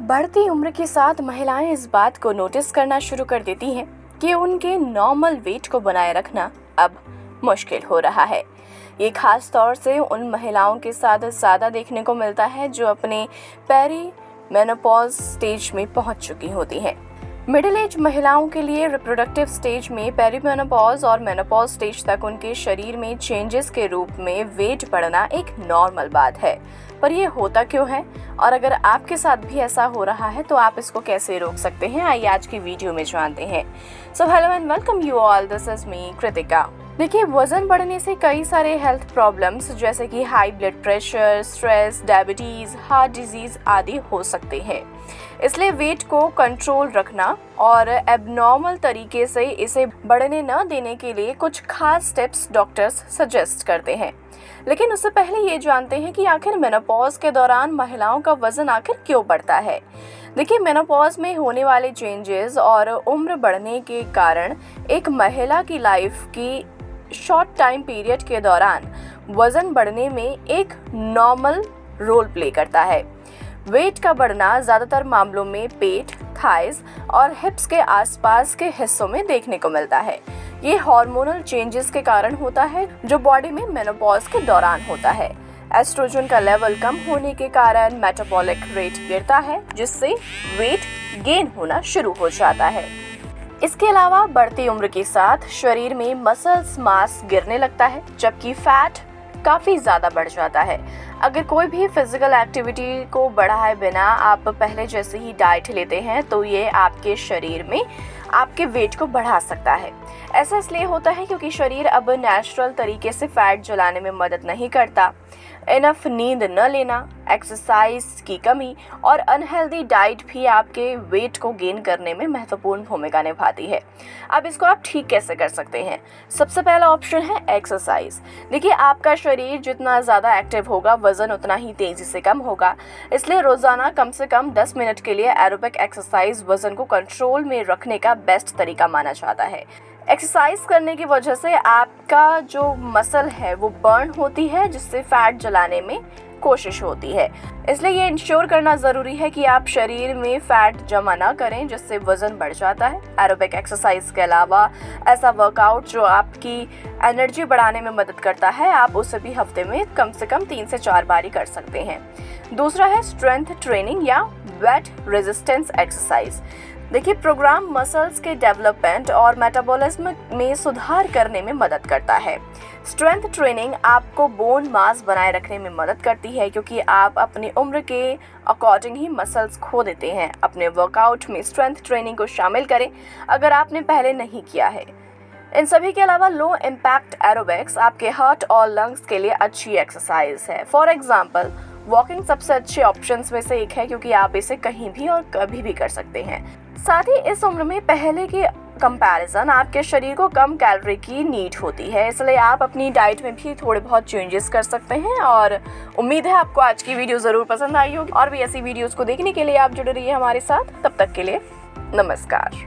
बढ़ती उम्र के साथ महिलाएं इस बात को नोटिस करना शुरू कर देती हैं कि उनके नॉर्मल वेट को बनाए रखना अब मुश्किल हो रहा है। ये खास तौर से उन महिलाओं के साथ ज़्यादा देखने को मिलता है जो अपने पेरी मेनोपॉज स्टेज में पहुंच चुकी होती हैं। मिडिल एज महिलाओं के लिए रिप्रोडक्टिव स्टेज में पेरीमेनोपॉज और मेनोपॉज स्टेज तक उनके शरीर में चेंजेस के रूप में वेट बढ़ना एक नॉर्मल बात है। पर ये होता क्यों है और अगर आपके साथ भी ऐसा हो रहा है तो आप इसको कैसे रोक सकते हैं, आइए आज की वीडियो में जानते हैं। So hello and welcome you all, this is me Kritika. देखिए, वजन बढ़ने से कई सारे हेल्थ प्रॉब्लम्स जैसे कि high blood pressure, stress, diabetes, heart disease आदि हो सकते हैं। इसलिए वेट को कंट्रोल रखना और एबनॉर्मल तरीके से इसे बढ़ने न देने के लिए कुछ खास स्टेप्स डॉक्टर्स सजेस्ट करते हैं। लेकिन उससे पहले ये जानते हैं कि आखिर मेनोपॉज के दौरान महिलाओं का वजन आखिर क्यों बढ़ता है। देखिए, मेनोपॉज में होने वाले चेंजेस और उम्र बढ़ने के कारण एक महिला की लाइफ की शॉर्ट टाइम पीरियड के दौरान वजन बढ़ने में एक नॉर्मल रोल प्ले करता है। वेट का बढ़ना ज़्यादातर मामलों में पेट, थाइज और हिप्स के आसपास के हिस्सों में देखने को मिलता है। ये हार्मोनल चेंजेस के कारण होता है जो बॉडी में मेनोपॉज के दौरान होता है। एस्ट्रोजन का लेवल कम होने के कारण मेटाबॉलिक रेट गिरता है, जिससे वेट गेन होना शुरू हो जाता है। इसके अलावा बढ़ती उम्र के साथ शरीर में मसल्स मास गिरने लगता है, जबकि फैट काफ़ी ज़्यादा बढ़ जाता है। अगर कोई भी फिजिकल एक्टिविटी को बढ़ाए बिना आप पहले जैसे ही डाइट लेते हैं तो ये आपके शरीर में आपके वेट को बढ़ा सकता है। ऐसा इसलिए होता है क्योंकि शरीर अब नेचुरल तरीके से फैट जलाने में मदद नहीं करता। इनफ नींद न लेना, एक्सरसाइज की कमी और अनहेल्दी डाइट भी आपके वेट को गेन करने में महत्वपूर्ण भूमिका निभाती है। अब इसको आप ठीक कैसे कर सकते हैं? सबसे पहला ऑप्शन है एक्सरसाइज। देखिए, आपका शरीर जितना ज़्यादा एक्टिव होगा वज़न उतना ही तेज़ी से कम होगा। इसलिए रोज़ाना कम से कम 10 मिनट के लिए एरोबिक एक्सरसाइज वज़न को कंट्रोल में रखने का बेस्ट तरीका माना जाता है। एक्सरसाइज करने की वजह से आपका जो मसल है वो बर्न होती है, जिससे फैट जलाने में कोशिश होती है। इसलिए ये इंश्योर करना ज़रूरी है कि आप शरीर में फैट जमा ना करें जिससे वज़न बढ़ जाता है। एरोबिक एक्सरसाइज के अलावा ऐसा वर्कआउट जो आपकी एनर्जी बढ़ाने में मदद करता है, आप उसे भी हफ्ते में कम से कम 3 से 4 बार ही कर सकते हैं। दूसरा है स्ट्रेंथ ट्रेनिंग या वेट रेजिस्टेंस एक्सरसाइज। देखिए, प्रोग्राम मसल्स के डेवलपमेंट और मेटाबॉलिज्म में सुधार करने में मदद करता है। स्ट्रेंथ ट्रेनिंग आपको बोन मास बनाए रखने में मदद करती है क्योंकि आप अपनी उम्र के अकॉर्डिंग ही मसल्स खो देते हैं। अपने वर्कआउट में स्ट्रेंथ ट्रेनिंग को शामिल करें अगर आपने पहले नहीं किया है। इन सभी के अलावा लो इम्पैक्ट एरोबिक्स आपके हार्ट और लंग्स के लिए अच्छी एक्सरसाइज है। फॉर एग्जाम्पल, वॉकिंग सबसे अच्छे ऑप्शंस में से एक है क्योंकि आप इसे कहीं भी और कभी भी कर सकते हैं। साथ ही इस उम्र में पहले के कंपैरिजन आपके शरीर को कम कैलोरी की नीड होती है, इसलिए आप अपनी डाइट में भी थोड़े बहुत चेंजेस कर सकते हैं। और उम्मीद है आपको आज की वीडियो ज़रूर पसंद आई होगी और भी ऐसी वीडियोस को देखने के लिए आप जुड़े रहिए हमारे साथ। तब तक के लिए नमस्कार।